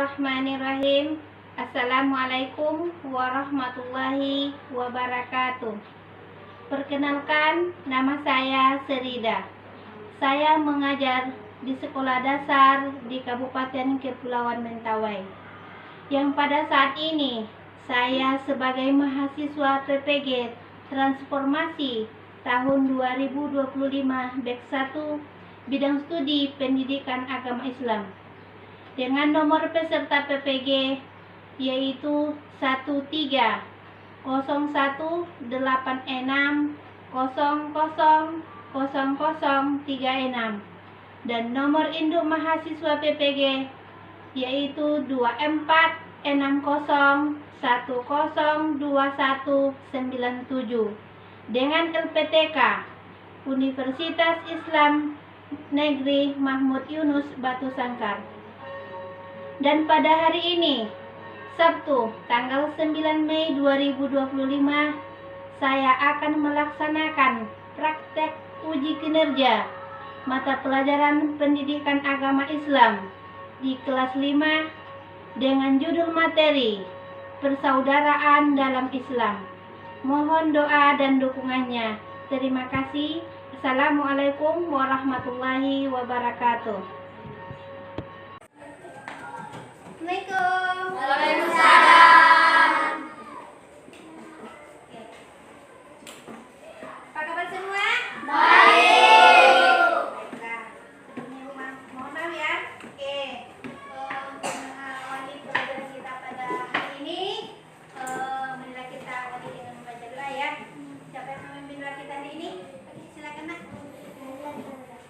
Bismillahirrahmanirrahim. Assalamualaikum warahmatullahi wabarakatuh. Perkenalkan, nama saya Serida. Saya mengajar di sekolah dasar di Kabupaten Kepulauan Mentawai. Yang pada saat ini saya sebagai mahasiswa PPG Transformasi tahun 2025 batch 1 bidang studi Pendidikan Agama Islam dengan nomor peserta PPG yaitu 130186000036 dan nomor induk mahasiswa PPG yaitu 2460102197 dengan LPTK Universitas Islam Negeri Mahmud Yunus Batu Sangkar. Dan pada hari ini, Sabtu, tanggal 9 Mei 2025, saya akan melaksanakan praktek uji kinerja mata pelajaran Pendidikan Agama Islam di kelas 5 dengan judul materi Persaudaraan dalam Islam. Mohon doa dan dukungannya. Terima kasih. Assalamualaikum warahmatullahi wabarakatuh. Assalamualaikum. Waalaikumsalam. Apa kabar semua? Baik. Baiklah. Ini mohon maaf ya. Oke. Mengawali pelajaran kita pada hari ini, marilah kita awali dengan membaca doa ya. Siapa yang memimpin doa kita hari ini? Silakan Nak.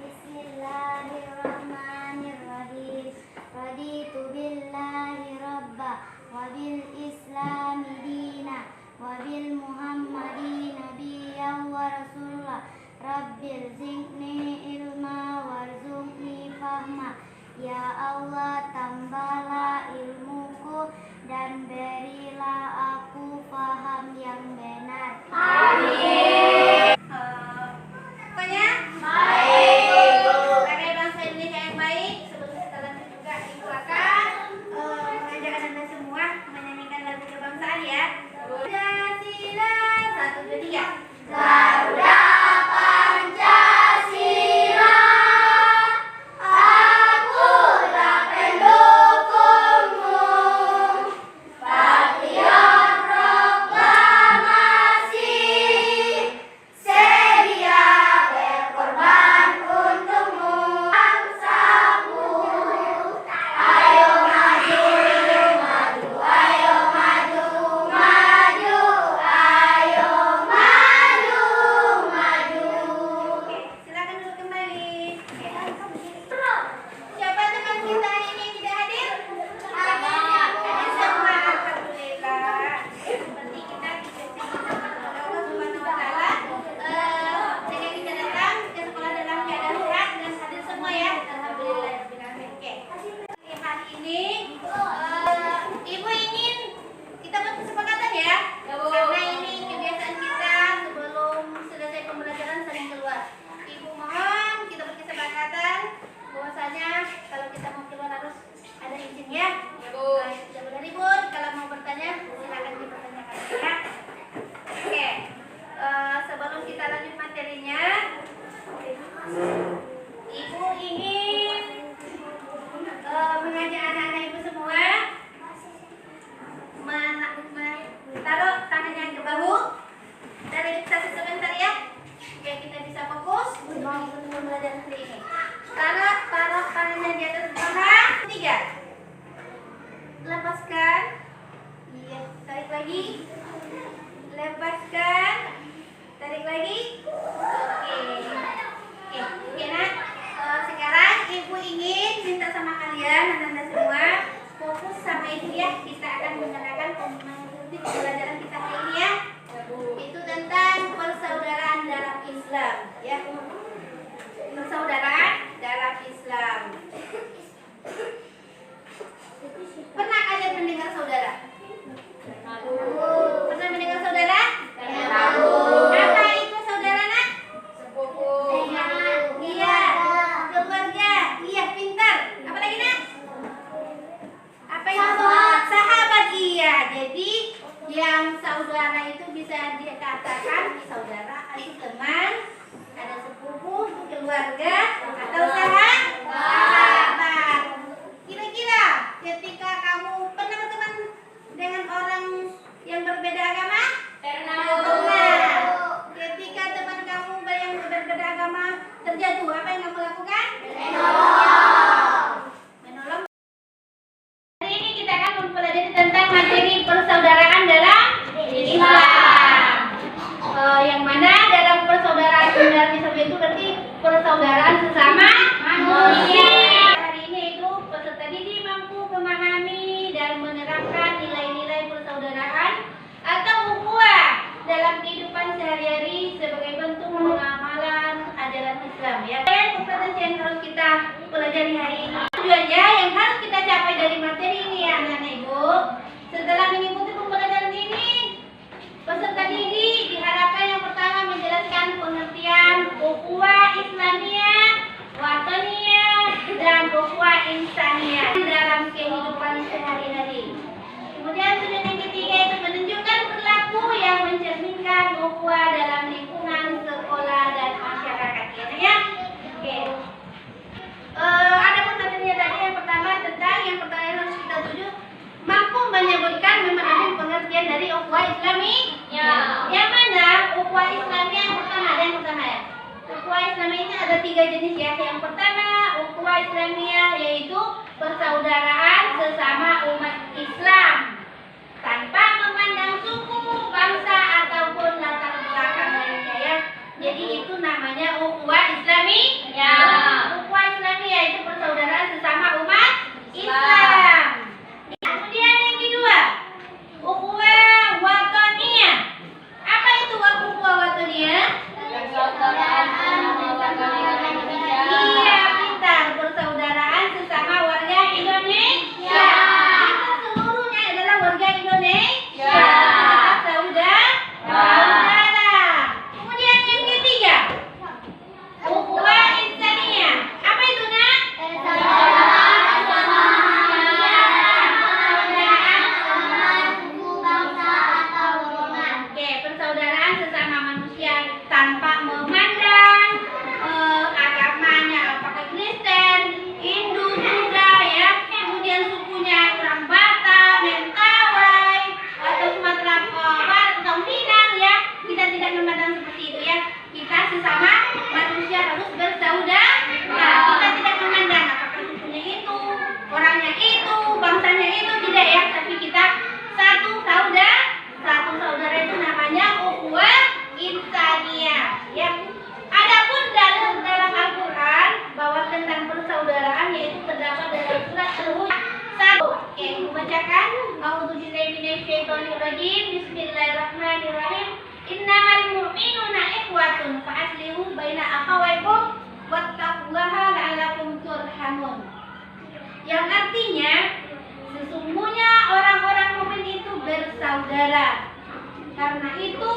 Bismillahirrahmanirrahim. Raditu billahi rabba wa bil islami dina wa bil muhammadi nabiyyan wa rasulah. Rabbil zidni ilma warzuqni fahma. Ya Allah, tambahlah ilmuku dan berilah aku faham yang benar. Amin. Pokoknya Baik. sebagai bangsa Indonesia yang baik, sebelum kita lanjut juga Ibu akan mengajak Anda semua menyanyikan lagu kebangsaan ya. Pancasila 1, 2, 3. Garuda Pancasila, akulah pendukungmu. Patriot proklamasi, sedia berkorban untukmu. Bangsaku, ayo maju, maju, ayo maju, maju, ayo maju, maju. Oke, silakan duduk kembali. Siapa teman kita hari ini tidak hadir? Hadir semua, alhamdulillah. Seperti kita dikasih Allah Subhanahu wa taala dengan kita datang ke sekolah dalam keadaan sehat dan hadir semua ya. Alhamdulillah. Oke. Hari ini Ibu ingin kita buat kesepakatan ya. Karena ini kebiasaan kita sebelum selesai pembelajaran saling keluar. Ibu mohon kita buat kesepakatan bahwasanya kalau kita mau keluar harus ada izin ya. Tidak boleh ribut. Kalau mau bertanya silakan dipertanyakan ya. Oke. Sebelum kita lanjut materinya, Ibu ingin mengajak anak-anak Ibu semua taruh tangannya ke bahu dan relaksasi sebentar ya, supaya kita bisa fokus untuk mengikuti pembelajaran hari ini. Taruh tangannya di atas paha. 3. Lepaskan. Iya, tarik lagi. Lepaskan. Tarik lagi. Oke. keluarga atau sahabat. Kira-kira ketika kamu pernah berteman dengan orang yang berbeda agama? Pernah. Ketika teman kamu yang berbeda agama terjatuh, apa yang kamu lakukan? Menolong. Hari ini kita akan mempelajari tentang materi persaudaraan dalam Islam. Yang mana dalam persaudaraan dalam Islam itu berarti persaudaraan sesama manusia. Hari ini itu peserta didik mampu memahami dan menerapkan nilai-nilai persaudaraan atau ukhuwah dalam kehidupan sehari-hari sebagai bentuk pengamalan ajaran Islam. Ya, kompetensi yang harus kita pelajari hari ini. Tujuannya yang harus kita capai dari materi ini ya anak-anak ibu. Setelah mengikuti pembelajaran ini, peserta didik diharapkan yang pertama menjelaskan pengertian ukhuwah Islamiyah, wataniyah, dan ukhuwah insaniyah dalam kehidupan sehari-hari. Kemudian tujuan yang ketiga itu menunjukkan perilaku yang mencerminkan ukhuwah dalam lingkungan sekolah dan masyarakat. Ya. Oke. Ada materinya tadi yang pertama tentang yang harus kita tuju mampu menyebutkan memahami pengertian dari ukhuwah Islami. Ya. Yang mana ukhuwah Islami yang pertama ya. Ukhuwah Islami ini ada 3 jenis ya. Yang pertama ukhuwah Islamiyah yaitu persaudaraan sesama umat Islam tanpa memandang suku, bangsa ataupun latar belakang lainnya ya. Jadi itu namanya ukhuwah Islami. Ya. Ukhuwah Islamiyah itu persaudaraan sesama umat Islam. Kemudian yang kedua, ukhuwah wataniyah. Apa itu ukhuwah wataniyah? Iya, pintar. Persaudaraan sesama warga Indonesia. Kita seluruhnya adalah warga Indonesia. Kita saudara. Kemudian yang ketiga, ukhuwah insaniyah. Apa itu nak? Persaudaraan sesama manusia tanpa memandang agamanya, apakah Kristen, Hindu, Buddha ya, kemudian sukunya orang Batak, Mentawai atau Sumatera Barat atau Minang ya, kita tidak memandang seperti itu ya. Kita sesama manusia harus bersaudara. Kita tidak memandang apakah sukunya itu, orangnya itu, bangsanya itu, tidak ya, tapi kita satu saudara itu namanya ukhuwah insaniyah ya. Adapun dalam Al-Qur'an bahwa tentang persaudaraan yaitu terdapat dalam surat Al-Hud 1. Oke, membacakan A'udzubillahi minasyaitonirrajim. Bismillahirrahmanirrahim. Innamal mu'minuna ikhwatun fa aslihu baina akhawaykum wattaqullaha la'allakum turhamun. Yang artinya sesungguhnya orang-orang mukmin itu bersaudara. Karena itu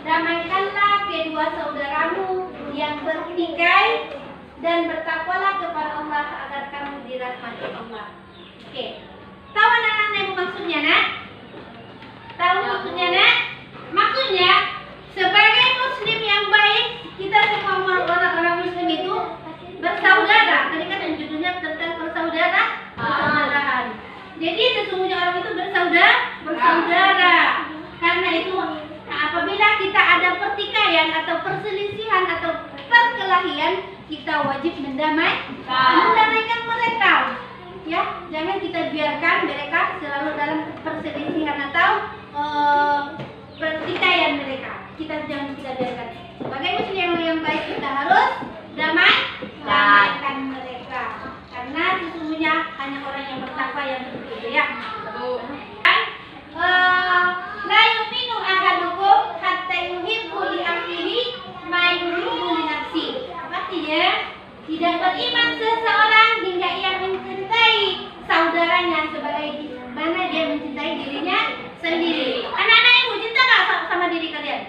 damaikanlah kedua saudaramu yang bertikai dan bertakwalah kepada Allah agar kamu dirahmati Allah. Oke. Tahu anak-anak ibu maksudnya nak? Tahu maksudnya nak? Maksudnya sebagai muslim yang baik, kita semua orang-orang muslim itu bersaudara. Tadi kan judulnya tentang persaudaraan. Jadi sesungguhnya orang itu bersaudara. Karena itu apabila kita ada pertikaian atau perselisihan atau perkelahian, kita wajib mendamaikan mereka. Ya, jangan kita biarkan mereka selalu dalam perselisihan atau pertikaian mereka. Jangan kita biarkan. Sebagai muslim yang baik kita harus damaikan mereka. Karena sesungguhnya hanya orang yang bertakwa yang begitu ya. La yu'minu ahadukum hatta yuhibbu li akhihi ma yuhibbu li nafsi. Artinya, tidak beriman seseorang hingga ia mencintai saudaranya sebagai mana dia mencintai dirinya sendiri. Anak-anak ibu cinta nggak sama diri kalian?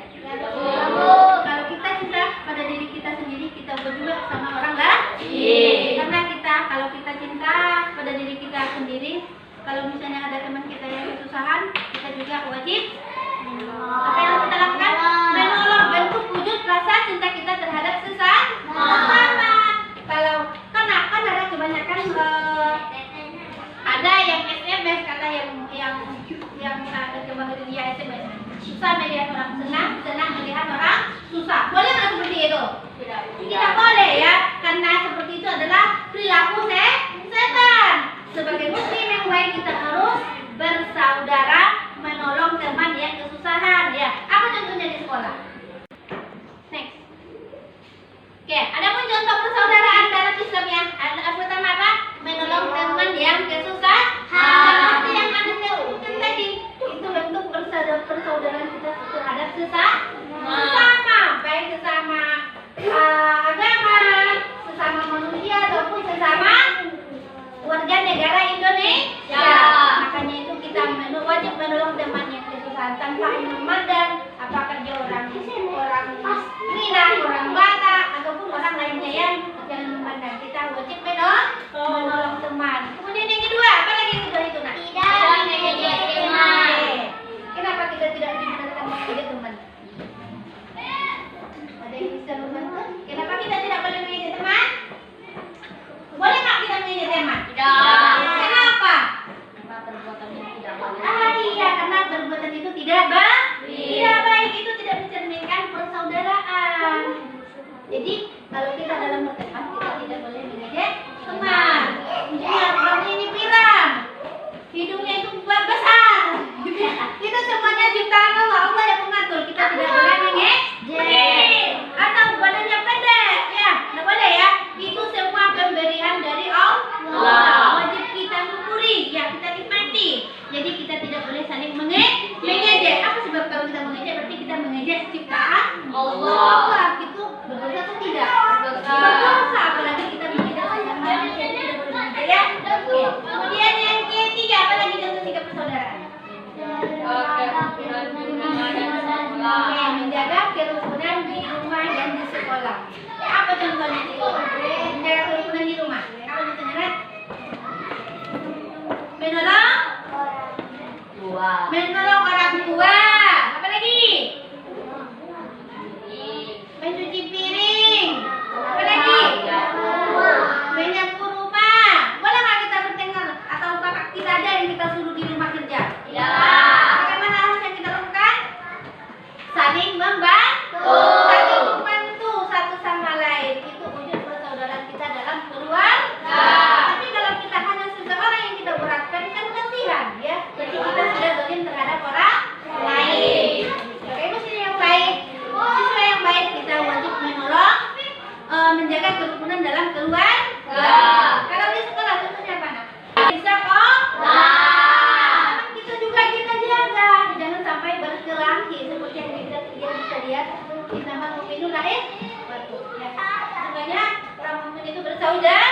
Kalau kita cinta pada diri kita sendiri, kita berjuang sama orang lain. Karena kalau kita cinta pada diri kita sendiri, kalau misalnya ada teman kita yang kesusahan, kita juga wajib apa yang kita lakukan? Menolong, bentuk wujud rasa cinta kita terhadap sesama. menjaga kerukunan dalam keluarga. Kalau di sekolah contohnya apa nak? Di sekolah. Kita juga kita jaga, jangan sampai berkelahi seperti yang kita bisa lihat di zaman Mukminun lahir batuk. Ya. Sebenarnya orang mukmin itu bersaudara.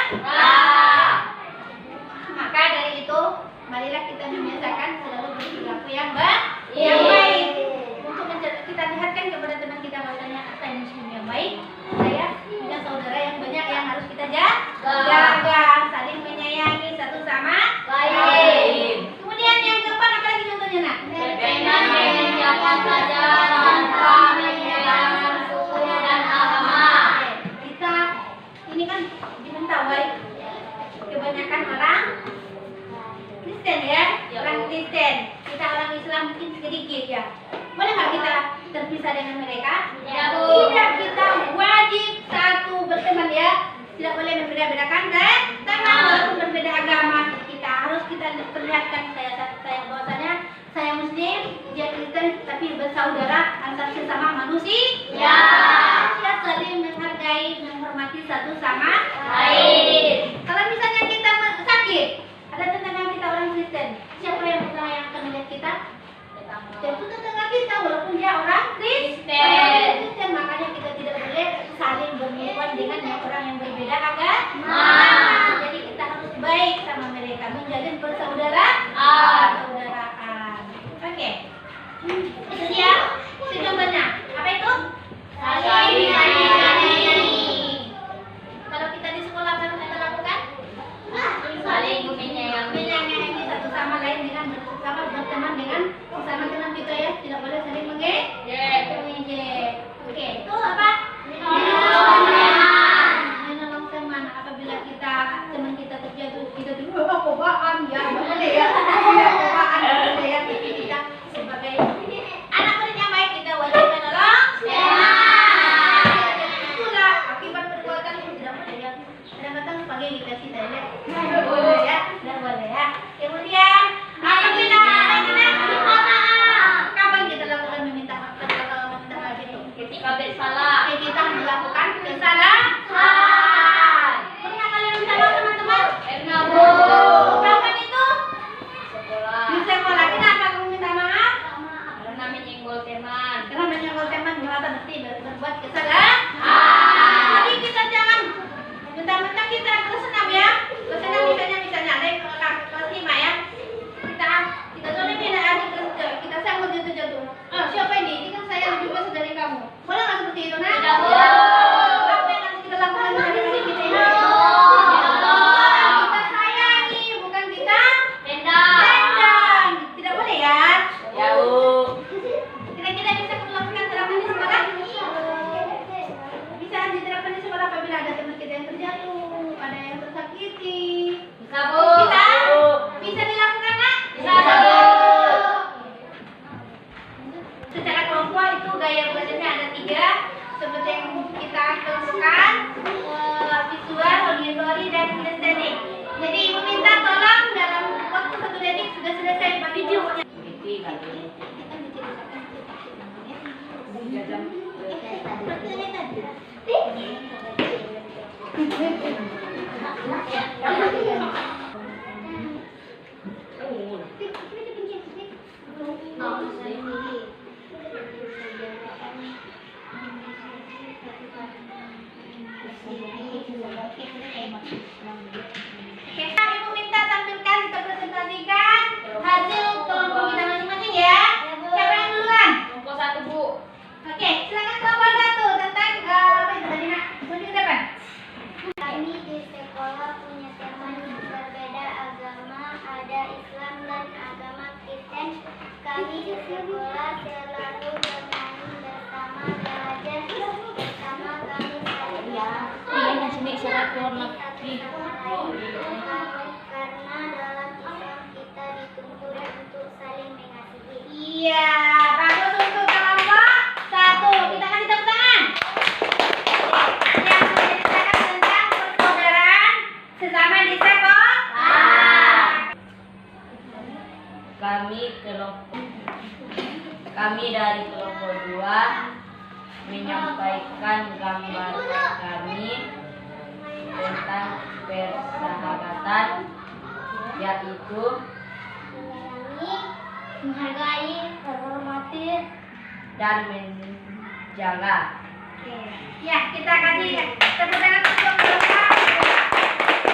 Maka dari itu, marilah kita membiasakan selalu berperilaku yang baik. Untuk kita lihatkan kepada teman kita bahwasanya saya muslim yang baik, saya punya saudara yang banyak yang harus kita jaga, saling menyayangi satu sama lain. Kemudian yang keempat apa lagi contohnya nak? Dengan siapa saja tanpa menyerang suku dan agama. Kita ini kan di Mentawai kebanyakan orang Kristen ya, orang Kristen. Kita orang Islam mungkin sedikit ya. Boleh nggak kita terpisah dengan mereka? Tidak, kita wajib satu berteman ya. Tidak boleh membeda-bedakan teman walaupun berbeda agama. Kita perlihatkan saya bahwasanya saya Muslim, dia Kristen, tapi bersaudara antar sesama manusia. Kita saling menghargai, menghormati satu sama lain. Kalau misalnya kita sakit, ada tetangga kita orang Kristen, siapa yang pertama yang akan melihat kita? Tentu tetangga kita, walaupun dia orang Kristen. Makanya kita tidak boleh saling bermusuhan dengan orang yang berbeda agama. Jadi kita harus baik sama mereka, menjalin persaudaraan. Oke. Itu dia. Itu contohnya. Apa itu? Saling menyayangi. Kalau kita di sekolah apa yang kita lakukan? Saling menyayangi. Menyayangi satu sama lain dengan bersama berteman dengan sesama teman kita ya. Tidak boleh saling mengejek. Oke. Itu apa? Menolong teman. Apabila teman kita terjatuh, kita tuh cobaan ya, boleh ya. Cobaan boleh ya. Tapi kita sebagai anak murid yang baik kita wajib menolong teman. Itulah akibat perbuatan itu tidak boleh ya. Kadang-kadang pagi kita sih tidak boleh ya, tidak boleh ya. Kemudian apabila kapan kita lakukan meminta maaf atau meminta maaf itu? Ketika bersalah. Kita melakukan kesalahan. Pernah kalian minta maaf teman-teman? Pernah, Bu. Kapan itu? Sekolah. Di sekolah. Kenapa kamu minta maaf? Karena menyenggol teman. Karena menyenggol teman berarti berbuat kesalahan. Jadi kita jangan mentang-mentang kita kesenam ya. Kesenam misalnya ada yang kelas 5 ya. Kita boleh bina adik kelas kita sambut jatuh-jatuh. Siapa ini? Ini kan saya lebih besar dari kamu. Boleh nggak seperti itu nak? Tidak boleh. Apa yang harus kita lakukan dari kita ini? Kita sayangi, bukan kita tendang. Tidak boleh ya? Ya, Bu. Kira-kira bisa melakukan terapan di sekolah? Bisa diterapkan di sekolah apabila ada teman kita yang terjatuh, ada yang tersakiti. Bisa, Bu. Bisa? Bisa dilakukan nak? Bisa, Bu. Secara kelompok itu gaya belajarnya ada 3, seperti yang kita teruskan, visual, auditory, dan kinesthetik. Jadi ibu minta tolong dalam waktu 1 detik sudah selesai videonya. Oke, ibu minta tampilkan, kita presentasikan hasil kelompok kita masing-masing ya. Siapa yang duluan? Kelompok 1, Bu. Oke, silakan kelompok 1 tentang apa itu tadi nak? Maju ke depan. Kami di sekolah punya teman berbeda agama, ada Islam dan agama Kristen. Kami di sekolah selalu bermain bersama, belajar bersama, kami saling karena dalam Islam kita dituntut untuk saling mengasihi. Iya, bagus untuk kelompok 1. Kita kasih tepuk tangan. Yang menceritakan tentang persaudaraan sesama di sekolah. Kami dari kelompok 2 menyampaikan gambaran kami yaitu menyayangi, menghargai, menghormati, dan menjaga. Oke. Ya, kita kasih tepuk tangan untuk Bapak.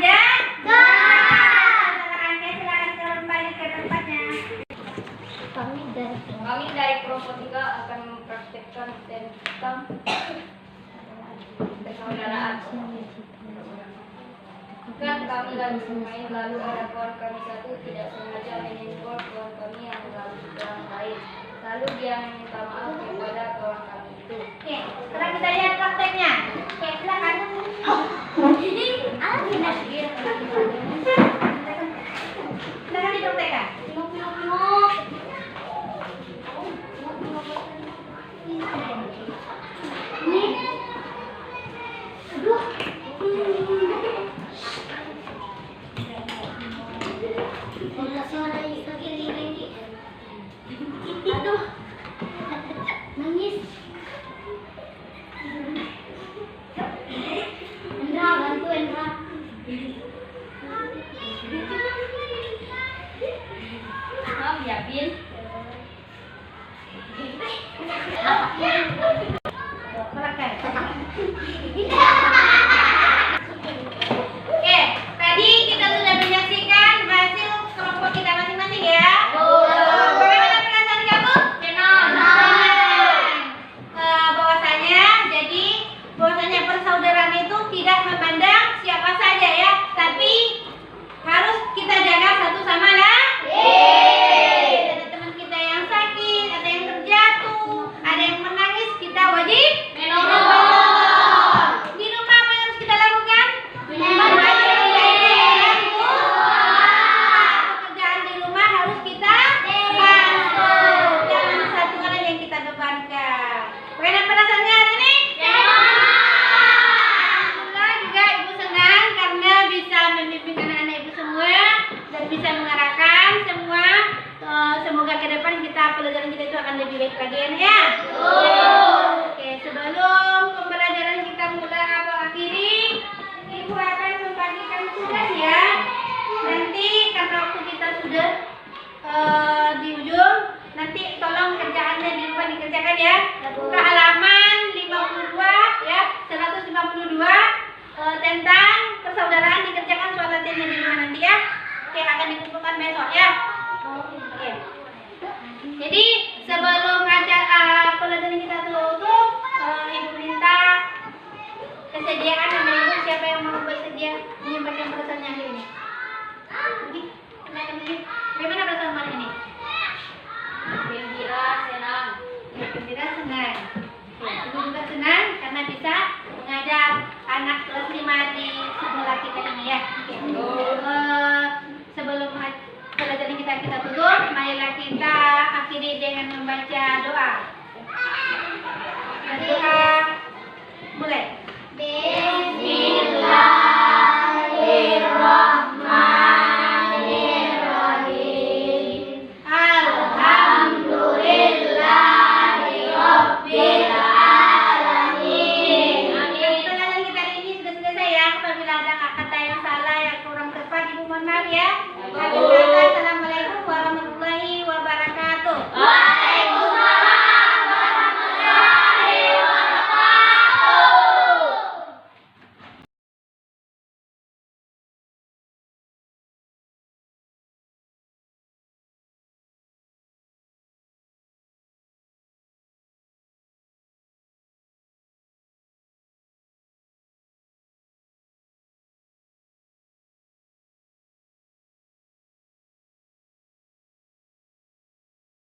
Ya. Silakan kembali ke tempatnya. Kami dari kelompok 3 akan mempraktekkan tentang persaudaraan. Kan kami lagi bermain, lalu ada kawan kami satu tidak sengaja menyenggol kawan kami yang lain. Lalu dia meminta maaf kepada kawan kami itu. Oke, sekarang kita lihat prakteknya. Oke, silakan. Silakan dipraktekkan. Aduh, nangis. Endra, bantu Endra. Maaf ya, Bin. Silakan. Oke, tadi kita sudah menyaksikan hasil kelompok kita masing-masing ya. Bagaimana perasaan kamu? Bahwasanya persaudaraan itu tidak memandang siapa saja ya, tapi harus kita jaga satu sama lain. Ada teman kita yang sakit, ada yang terjatuh, ada yang menangis, kita wajib menolong. Di rumah apa yang harus kita lakukan? Pekerjaan di rumah harus kita bantu. Jangan satu orang yang kita bebankan. Bagaimana perasaannya hari ini? Alhamdulillah juga ibu senang karena bisa membimbing anak-anak ibu semua dan bisa mengarahkan semua. Semoga ke depan pelajaran kita itu akan lebih baik lagi ya. Oke, sebelum pembelajaran kita mulai atau akhiri, ibu akan membagikan tugas ya. Nanti karena waktu kita sudah di ujung, nanti tolong kerjaannya di rumah dikerjakan ya. Buka halaman 52 ya, 152 tentang persaudaraan, dikerjakan soal latihannya di rumah nanti ya. Oke, akan dikumpulkan besok ya. Oke. Jadi sebelum acara pelajaran kita tutup, ibu minta kesediaan sama ibu, siapa yang mau bersedia menyampaikan perasaannya hari ini? Oke, silakan ibu. Bagaimana perasaan hari ini? Gembira, senang. Gembira, senang. Ibu juga senang karena bisa mengajar anak kelas 5 di sekolah kita ini ya. Sebelum pelajaran kita tutup, marilah kita akhiri dengan membaca doa. Doa mulai.